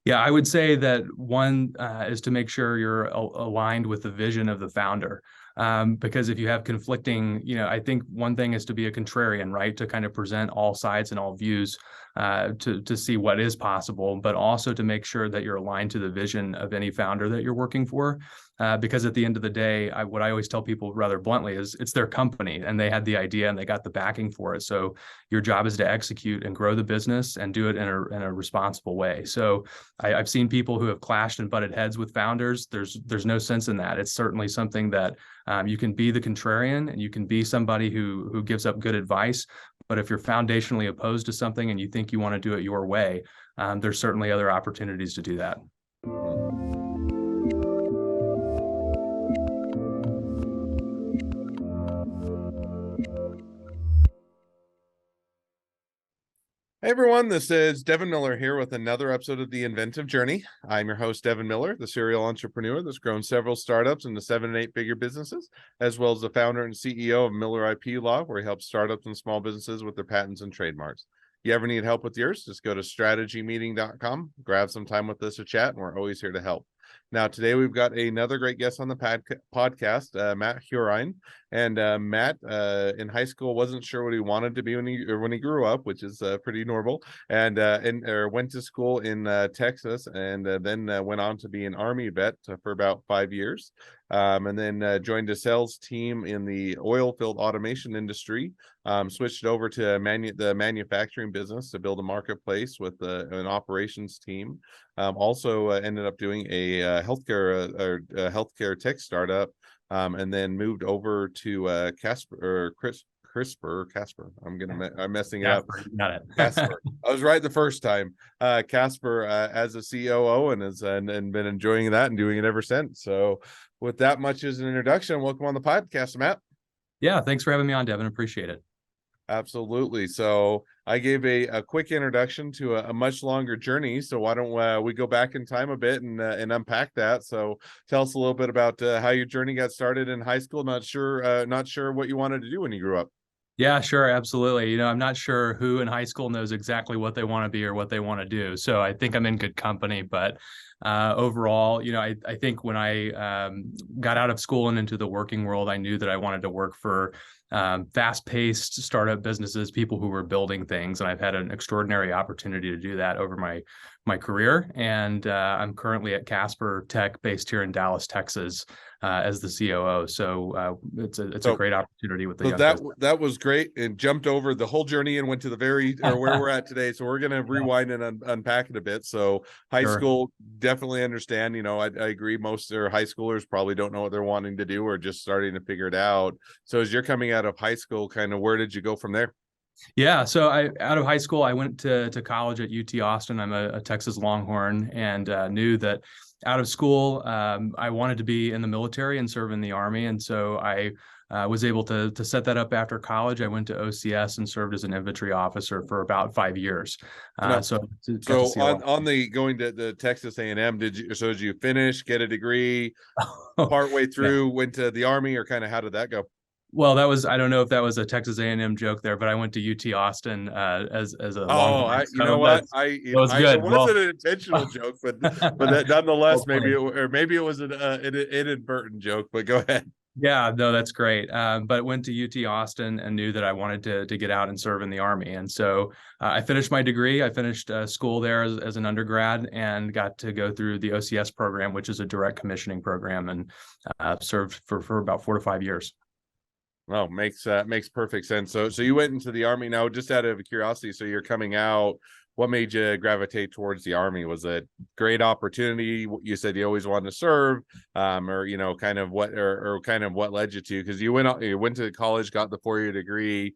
Yeah, I would say that one is to make sure you're aligned with the vision of the founder. Because if you have conflicting, I think one thing is to be a contrarian, right? To kind of present all sides and all views to see what is possible, but also to make sure that you're aligned to the vision of any founder that you're working for. Because at the end of the day, what I always tell people rather bluntly is it's their company and they had the idea and they got the backing for it. So your job is to execute and grow the business and do it in a responsible way. So I've seen people who have clashed and butted heads with founders. There's no sense in that. It's certainly something that you can be the contrarian and you can be somebody who gives up good advice. But if you're foundationally opposed to something and you think you want to do it your way, there's certainly other opportunities to do that. Hey everyone, this is Devin Miller here with another episode of The Inventive Journey. I'm your host, Devin Miller, the serial entrepreneur that's grown several startups into 7- and 8-figure businesses, as well as the founder and CEO of Miller IP Law, where he helps startups and small businesses with their patents and trademarks. You ever need help with yours, just go to strategymeeting.com, grab some time with us to chat, and we're always here to help. Now, today we've got another great guest on the podcast, Matt Horine. And Matt, in high school, wasn't sure what he wanted to be when he grew up, which is pretty normal. And went to school in Texas, and then went on to be an Army vet for about 5 years, and then joined a sales team in the oil field automation industry. Switched over to the manufacturing business to build a marketplace with an operations team. Also ended up doing a healthcare tech startup, and then moved over to Casper. I'm messing it up. Got it. Casper. I was right the first time. Casper as a COO and been enjoying that and doing it ever since. So with that much as an introduction, welcome on the podcast, Matt. Yeah, thanks for having me on, Devin. Appreciate it. Absolutely. So I gave a quick introduction to a much longer journey. So why don't we go back in time a bit and unpack that? So tell us a little bit about how your journey got started in high school. Not sure what you wanted to do when you grew up. Yeah, sure, absolutely. I'm not sure who in high school knows exactly what they want to be or what they want to do. So I think I'm in good company. But overall, I think when I got out of school and into the working world, I knew that I wanted to work for fast-paced startup businesses, people who were building things. And I've had an extraordinary opportunity to do that over my career. And I'm currently at Casper Tech, based here in Dallas, Texas, as the COO. So it's a great opportunity with the young that was great, and jumped over the whole journey and went to where we're at today. So we're going to rewind and unpack it a bit. So high school, definitely understand. I agree. Most high schoolers probably don't know what they're wanting to do or just starting to figure it out. So as you're coming out of high school, kind of where did you go from there? Yeah, so out of high school, I went to college at UT Austin. I'm a Texas Longhorn, and knew that out of school, I wanted to be in the military and serve in the Army. And so I was able to set that up after college. I went to OCS and served as an infantry officer for about 5 years. So on the going to the Texas A&M, did you finish, get a degree, partway through, went to the Army, or kind of how did that go? Well, I don't know if that was a Texas A&M joke there, but I went to UT Austin as a Longhorn. You know what? It wasn't an intentional joke, but that nonetheless, maybe it was an inadvertent joke, but go ahead. Yeah, no, that's great. But went to UT Austin and knew that I wanted to get out and serve in the Army. And so I finished my degree. I finished school there as an undergrad and got to go through the OCS program, which is a direct commissioning program, and served for about 4 to 5 years. Well, makes perfect sense. So you went into the Army. Now, just out of curiosity, so you're coming out, what made you gravitate towards the Army? Was it great opportunity? You said you always wanted to serve, or kind of what led you to? Because you went to college, got the 4-year degree,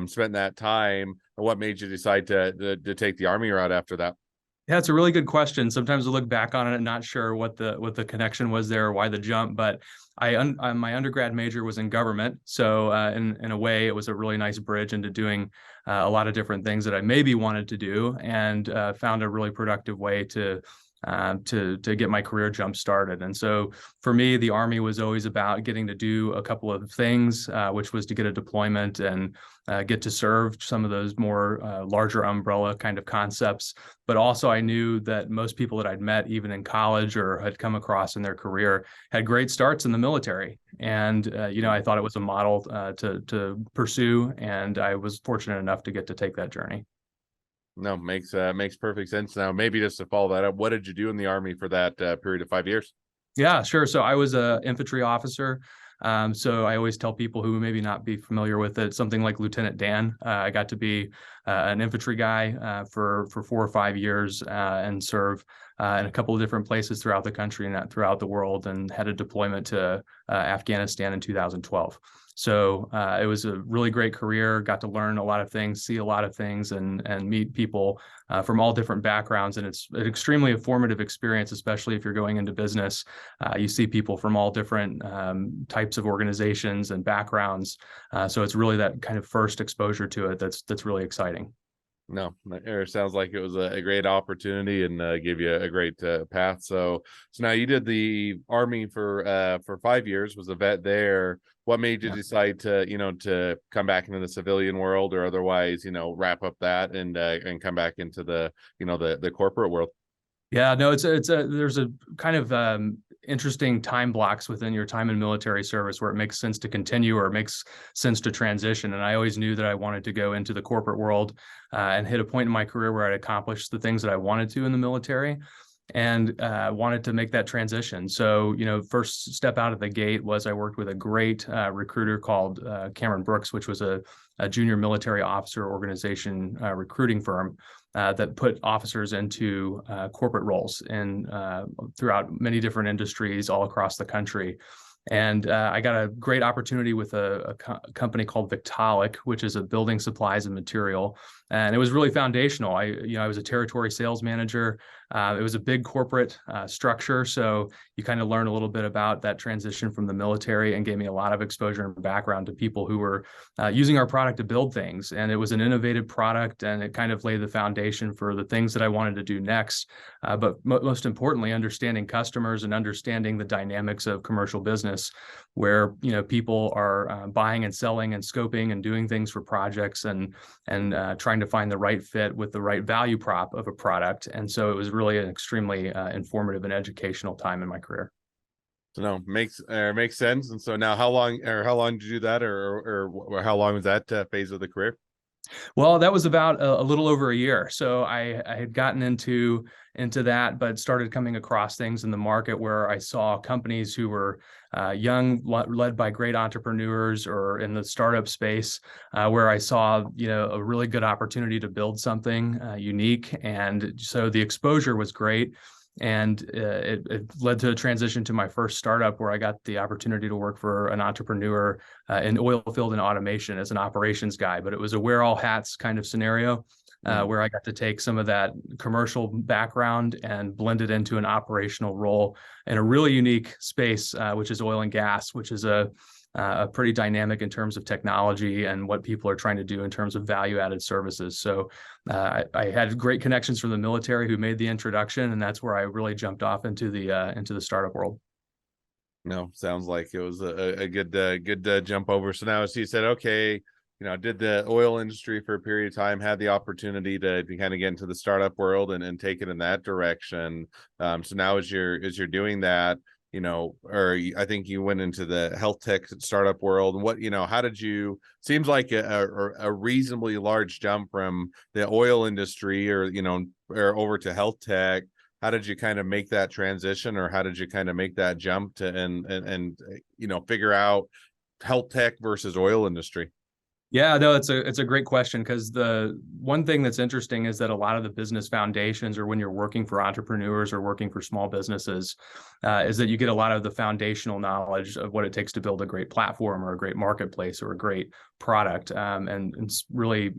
spent that time. What made you decide to take the Army route after that? Yeah, it's a really good question. Sometimes I look back on it and not sure what the connection was there or why the jump, but my undergrad major was in government. So in a way, it was a really nice bridge into doing a lot of different things that I maybe wanted to do, and found a really productive way to to get my career jump started. And so for me, the Army was always about getting to do a couple of things, which was to get a deployment and get to serve some of those more larger umbrella kind of concepts. But also I knew that most people that I'd met, even in college or had come across in their career, had great starts in the military. And, I thought it was a model to pursue. And I was fortunate enough to get to take that journey. No, makes perfect sense. Now, maybe just to follow that up, what did you do in the Army for that period of 5 years? Yeah, sure. So I was a infantry officer. So I always tell people who maybe not be familiar with it, something like Lieutenant Dan. I got to be an infantry guy for 4 or 5 years and serve in a couple of different places throughout the country and throughout the world, and had a deployment to Afghanistan in 2012. So it was a really great career. Got to learn a lot of things, see a lot of things, and meet people from all different backgrounds. And it's an extremely formative experience, especially if you're going into business. You see people from all different types of organizations and backgrounds. So it's really that kind of first exposure to it that's really exciting. No, it sounds like it was a great opportunity and gave you a great path. So now you did the Army for 5 years, was a vet there. What made you decide to come back into the civilian world, or otherwise, wrap up that and come back into the corporate world? Yeah, no, there's a kind of interesting time blocks within your time in military service where it makes sense to continue or it makes sense to transition. And I always knew that I wanted to go into the corporate world and hit a point in my career where I'd accomplished the things that I wanted to in the military, and wanted to make that transition. So, first step out of the gate was I worked with a great recruiter called Cameron Brooks, which was a junior military officer organization recruiting firm that put officers into corporate roles in throughout many different industries all across the country. And I got a great opportunity with a company called Victaulic, which is a building supplies and material. And it was really foundational. I was a territory sales manager. It was a big corporate structure. So you kind of learn a little bit about that transition from the military, and gave me a lot of exposure and background to people who were using our product to build things. And it was an innovative product, and it kind of laid the foundation for the things that I wanted to do next. But most importantly, understanding customers and understanding the dynamics of commercial business, where people are buying and selling and scoping and doing things for projects, and trying to find the right fit with the right value prop of a product. And so it was really an extremely informative and educational time in my career. So no, makes sense. And so now, how long did you do that, or how long was that phase of the career? Well, that was about a little over a year. So I had gotten into that, but started coming across things in the market where I saw companies who were young, led by great entrepreneurs, or in the startup space, where I saw a really good opportunity to build something unique. And so the exposure was great. And it led to a transition to my first startup, where I got the opportunity to work for an entrepreneur in oil field and automation as an operations guy. But it was a wear all hats kind of scenario, where I got to take some of that commercial background and blend it into an operational role in a really unique space, which is oil and gas, which is a pretty dynamic in terms of technology and what people are trying to do in terms of value-added services. So I had great connections from the military who made the introduction, and that's where I really jumped off into the startup world. No, sounds like it was a good jump over. So now, as you said, okay, did the oil industry for a period of time, had the opportunity to kind of get into the startup world and take it in that direction. So now as you're doing that, or I think you went into the health tech startup world, and what, how did you, seems like a reasonably large jump from the oil industry or over to health tech. How did you kind of make that transition, or how did you kind of make that jump to and figure out health tech versus oil industry? Yeah, no, it's a great question, because the one thing that's interesting is that a lot of the business foundations, or when you're working for entrepreneurs or working for small businesses, is that you get a lot of the foundational knowledge of what it takes to build a great platform or a great marketplace or a great product, and really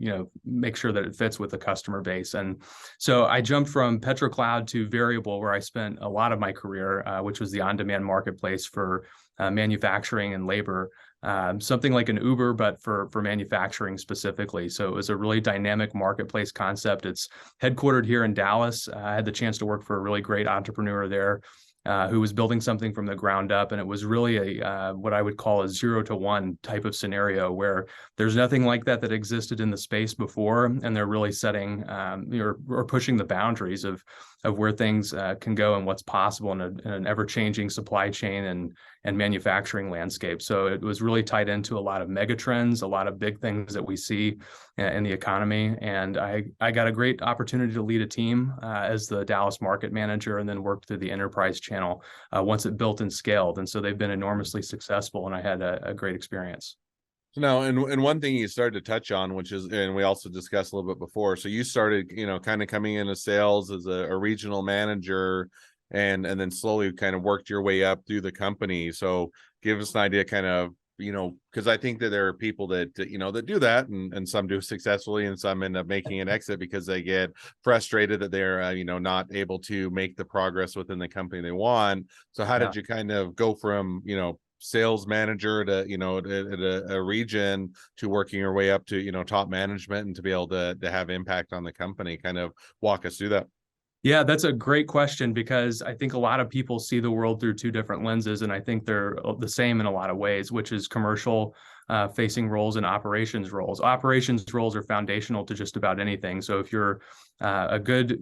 make sure that it fits with the customer base. And so I jumped from PetroCloud to Variable, where I spent a lot of my career, which was the on-demand marketplace for manufacturing and labor. something like an Uber, but for manufacturing specifically. So it was a really dynamic marketplace concept. It's headquartered here in Dallas. I had the chance to work for a really great entrepreneur there, who was building something from the ground up. And it was really a what I would call a 0 to 1 type of scenario where there's nothing like that existed in the space before. And they're really setting or pushing the boundaries of where things can go and what's possible in an ever-changing supply chain and manufacturing landscape. So it was really tied into a lot of mega trends, a lot of big things that we see in the economy. And I got a great opportunity to lead a team as the Dallas market manager, and then worked through the enterprise channel once it built and scaled. And so they've been enormously successful, and I had a great experience. So now, and one thing you started to touch on, which is, and we also discussed a little bit before. So you started, kind of coming into sales as a regional manager, and then slowly kind of worked your way up through the company. So give us an idea, kind of, because I think that there are people that that do that, and some do successfully, and some end up making an exit because they get frustrated that they're not able to make the progress within the company they want. So how did you kind of go from sales manager to at a region to working your way up to top management and to be able to have impact on the company? Kind of walk us through that. Yeah, that's a great question, because I think a lot of people see the world through two different lenses, and I think they're the same in a lot of ways, which is commercial facing roles and operations roles. Operations roles are foundational to just about anything. So if you're a good,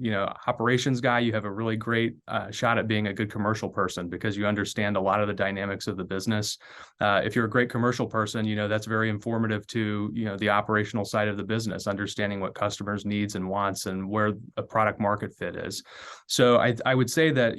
operations guy, you have a really great shot at being a good commercial person, because you understand a lot of the dynamics of the business. If you're a great commercial person, that's very informative to, the operational side of the business, understanding what customers' needs and wants and where a product market fit is. So I would say that,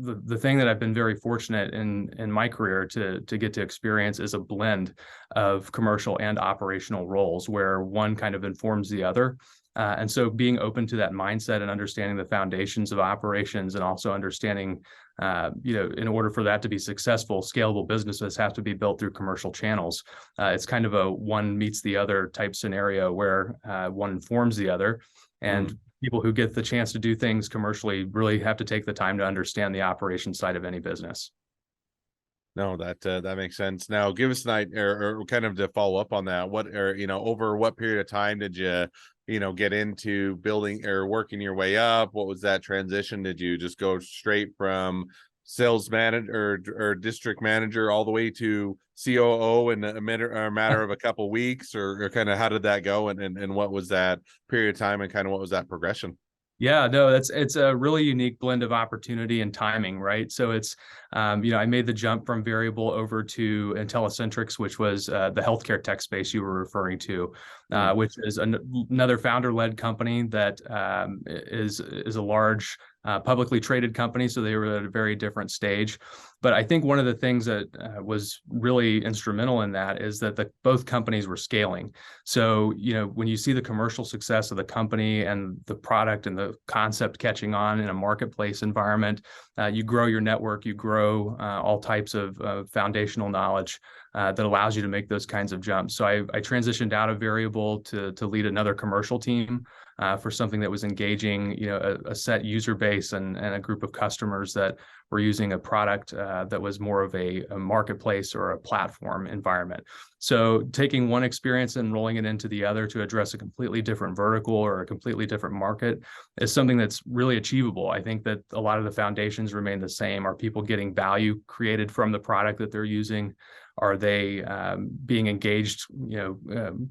the thing that I've been very fortunate in my career to get to experience is a blend of commercial and operational roles, where one kind of informs the other. And so being open to that mindset and understanding the foundations of operations, and also understanding, in order for that to be successful, scalable businesses have to be built through commercial channels. It's kind of a one meets the other type scenario, where one informs the other. And people who get the chance to do things commercially really have to take the time to understand the operation side of any business. No, that makes sense. Now, give us an idea, or kind of to follow up on that. Over what period of time did you, get into building or working your way up? What was that transition? Did you just go straight from sales manager or district manager all the way to COO in a matter of a couple weeks, or kind of how did that go, and what was that period of time, and kind of what was that progression? Yeah, no, it's a really unique blend of opportunity and timing, right? So it's, I made the jump from Variable over to Intellicentrics, which was the healthcare tech space you were referring to, which is another founder-led company that is a large publicly traded company. So they were at a very different stage. But I think one of the things that was really instrumental in that is that both companies were scaling. So, when you see the commercial success of the company and the product and the concept catching on in a marketplace environment, you grow your network, you grow all types of foundational knowledge that allows you to make those kinds of jumps. So I transitioned out of Variable to lead another commercial team for something that was engaging, a set user base and a group of customers that were using a product that was more of a marketplace or a platform environment. So taking one experience and rolling it into the other to address a completely different vertical or a completely different market is something that's really achievable. I think that a lot of the foundations remain the same. Are people getting value created from the product that they're using? Are they being engaged,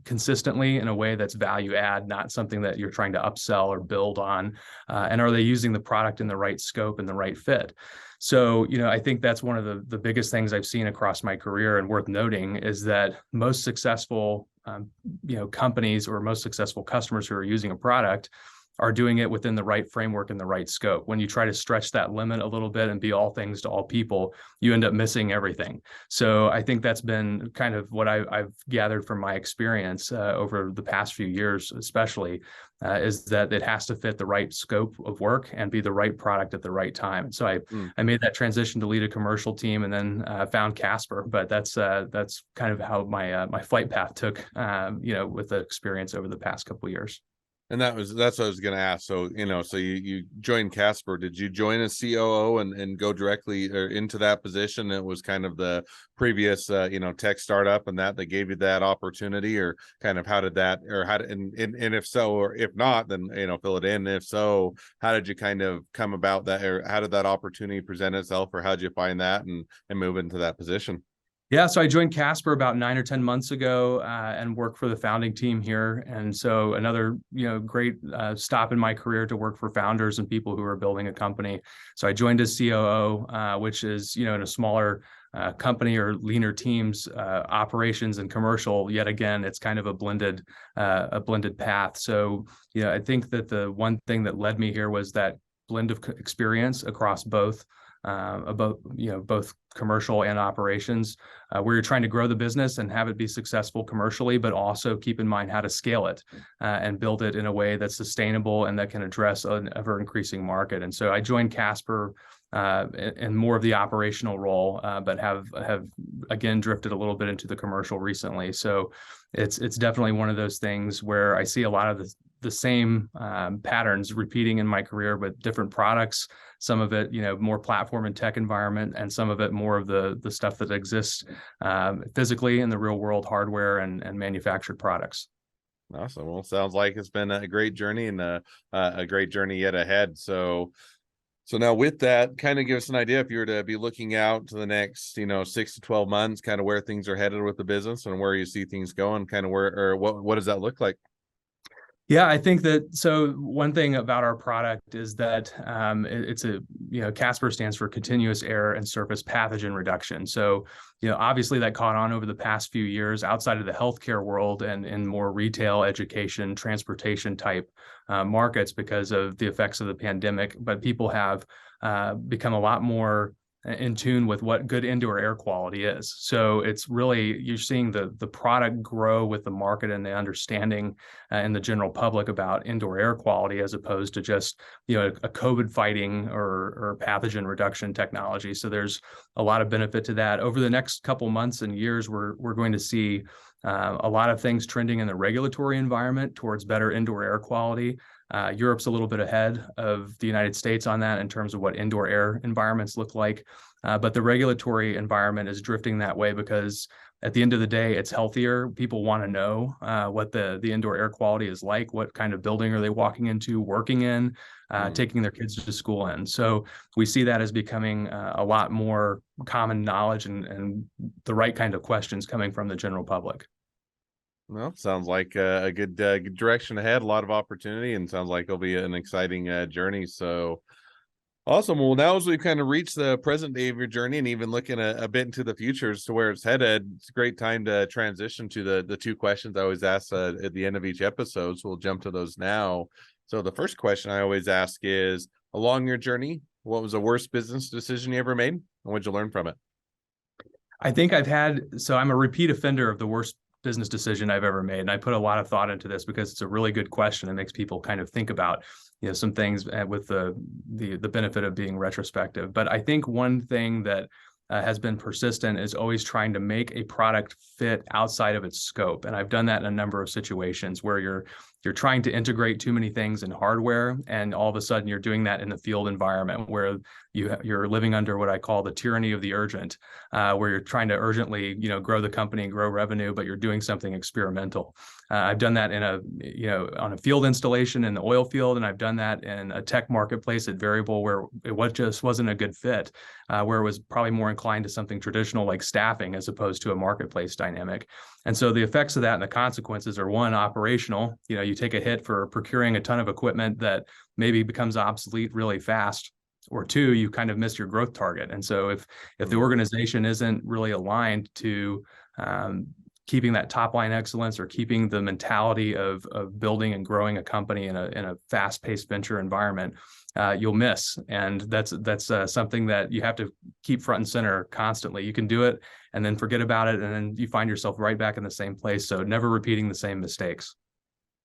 consistently in a way that's value add, not something that you're trying to upsell or build on? And are they using the product in the right scope and the right fit? So, I think that's one of the biggest things I've seen across my career, and worth noting is that most successful, companies or most successful customers who are using a product are doing it within the right framework and the right scope. When you try to stretch that limit a little bit and be all things to all people, you end up missing everything. So I think that's been kind of what I've gathered from my experience over the past few years, especially, is that it has to fit the right scope of work and be the right product at the right time. So I made that transition to lead a commercial team, and then found Casper. But that's kind of how my flight path took, with the experience over the past couple of years. And that's what I was going to ask. So, so you joined Casper. Did you join as COO and go directly or into that position? It was kind of the previous, tech startup and that gave you that opportunity, or kind of how did that, or how did, and if so, or if not, then, fill it in. If so, how did you kind of come about that, or how did that opportunity present itself, or how did you find that and move into that position? Yeah, so I joined Casper about 9 or 10 months ago, and work for the founding team here. And so another, great stop in my career to work for founders and people who are building a company. So I joined as COO, which is, in a smaller company or leaner teams, operations and commercial. Yet again, it's kind of a blended path. So, I think that the one thing that led me here was that blend of experience across both commercial and operations, where you're trying to grow the business and have it be successful commercially, but also keep in mind how to scale it and build it in a way that's sustainable and that can address an ever increasing market. And so I joined Casper in more of the operational role, but have again drifted a little bit into the commercial recently. So it's definitely one of those things where I see a lot of the same patterns repeating in my career, but different products. Some of it, more platform and tech environment, and some of it more of the stuff that exists physically in the real world, hardware and manufactured products. Awesome. Well, sounds like it's been a great journey, and a great journey yet ahead. So now with that, kind of give us an idea, if you were to be looking out to the next, 6 to 12 months, kind of where things are headed with the business and where you see things going, kind of where, or what does that look like? Yeah, I think that, so one thing about our product is that it's Casper stands for continuous air and surface pathogen reduction. So, obviously that caught on over the past few years outside of the healthcare world and in more retail, education, transportation type markets because of the effects of the pandemic. But people have become a lot more in tune with what good indoor air quality is. So it's really, you're seeing the product grow with the market and the understanding in the general public about indoor air quality, as opposed to just, a COVID fighting or pathogen reduction technology. So there's a lot of benefit to that. Over the next couple months and years, we're going to see a lot of things trending in the regulatory environment towards better indoor air quality. Europe's a little bit ahead of the United States on that in terms of what indoor air environments look like. But the regulatory environment is drifting that way because at the end of the day, it's healthier. People want to know what the indoor air quality is like, what kind of building are they walking into, working in, taking their kids to school in. So we see that as becoming a lot more common knowledge and the right kind of questions coming from the general public. Well, sounds like a good direction ahead, a lot of opportunity, and sounds like it'll be an exciting journey. So awesome. Well, now as we've kind of reached the present day of your journey and even looking a bit into the future as to where it's headed, it's a great time to transition to the two questions I always ask at the end of each episode. So we'll jump to those now. So the first question I always ask is, along your journey, what was the worst business decision you ever made, and what'd you learn from it? I think I'm a repeat offender of the worst business decision I've ever made. And I put a lot of thought into this because it's a really good question. It makes people kind of think about, some things with the benefit of being retrospective. But I think one thing that has been persistent is always trying to make a product fit outside of its scope. And I've done that in a number of situations where you're trying to integrate too many things in hardware, and all of a sudden you're doing that in the field environment where you're living under what I call the tyranny of the urgent, where you're trying to urgently, grow the company and grow revenue, but you're doing something experimental. I've done that on a field installation in the oil field, and I've done that in a tech marketplace at Variable where just wasn't a good fit, where it was probably more inclined to something traditional like staffing as opposed to a marketplace dynamic. And so the effects of that and the consequences are, one, operational. You take a hit for procuring a ton of equipment that maybe becomes obsolete really fast, or two, you kind of miss your growth target. And so if the organization isn't really aligned to keeping that top line excellence or keeping the mentality of building and growing a company in a fast-paced venture environment, you'll miss. And that's something that you have to keep front and center constantly. You can do it and then forget about it, and then you find yourself right back in the same place. So never repeating the same mistakes.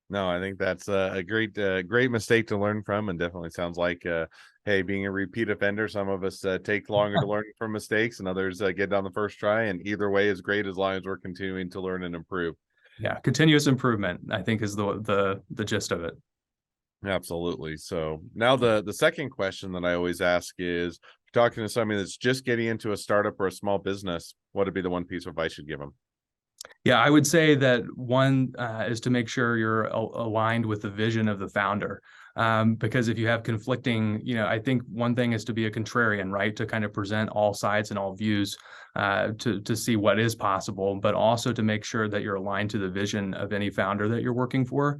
No, I think that's a great mistake to learn from, and definitely sounds like, hey, being a repeat offender, some of us take longer to learn from mistakes, and others get on the first try. And either way is great as long as we're continuing to learn and improve. Yeah, continuous improvement, I think, is the gist of it. Absolutely. So now the second question that I always ask is, talking to somebody that's just getting into a startup or a small business, what would be the one piece of advice you'd give them? Yeah, I would say that one is to make sure you're aligned with the vision of the founder. Because if you have conflicting, I think one thing is to be a contrarian, right? To kind of present all sides and all views to see what is possible, but also to make sure that you're aligned to the vision of any founder that you're working for.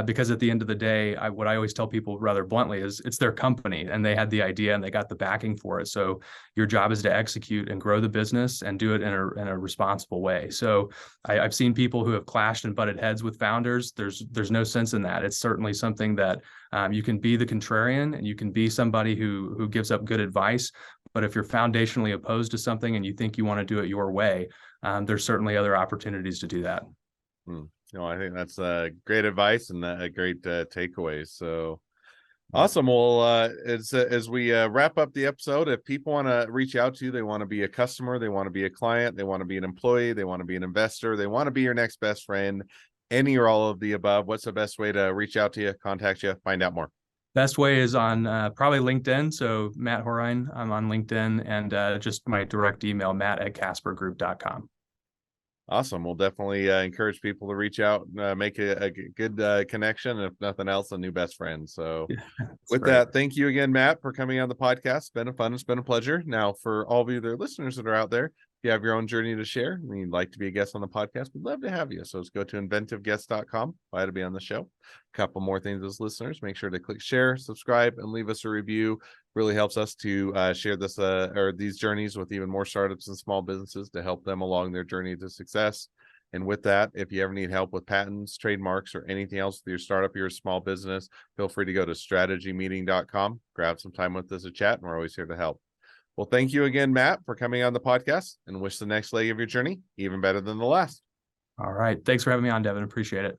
Because at the end of the day, what I always tell people rather bluntly is it's their company and they had the idea and they got the backing for it. So your job is to execute and grow the business and do it in a responsible way. So I've seen people who have clashed and butted heads with founders. There's no sense in that. It's certainly something that you can be the contrarian and you can be somebody who gives up good advice. But if you're foundationally opposed to something and you think you want to do it your way, there's certainly other opportunities to do that. I think that's great advice and a great takeaway. So awesome. Well, as we wrap up the episode, if people want to reach out to you, they want to be a customer, they want to be a client, they want to be an employee, they want to be an investor, they want to be your next best friend, any or all of the above, what's the best way to reach out to you, contact you, find out more? Best way is on probably LinkedIn. So Matt Horine, I'm on LinkedIn, and just my direct email, matt@caspergroup.com. Awesome. We'll definitely encourage people to reach out, make a good connection. If nothing else, a new best friend. So Yeah, with that, thank you again, Matt, for coming on the podcast. It's been fun. It's been a pleasure. Now, for all of you, the listeners that are out there, if you have your own journey to share and you'd like to be a guest on the podcast, we'd love to have you. So let's go to inventiveguest.com. Glad to be on the show. A couple more things as listeners. Make sure to click share, subscribe, and leave us a review. Really helps us to share this or these journeys with even more startups and small businesses to help them along their journey to success. And with that, if you ever need help with patents, trademarks, or anything else with your startup, your small business, feel free to go to strategymeeting.com, grab some time with us to chat, and we're always here to help. Well, thank you again, Matt, for coming on the podcast, and wish the next leg of your journey even better than the last. All right. Thanks for having me on, Devin. Appreciate it.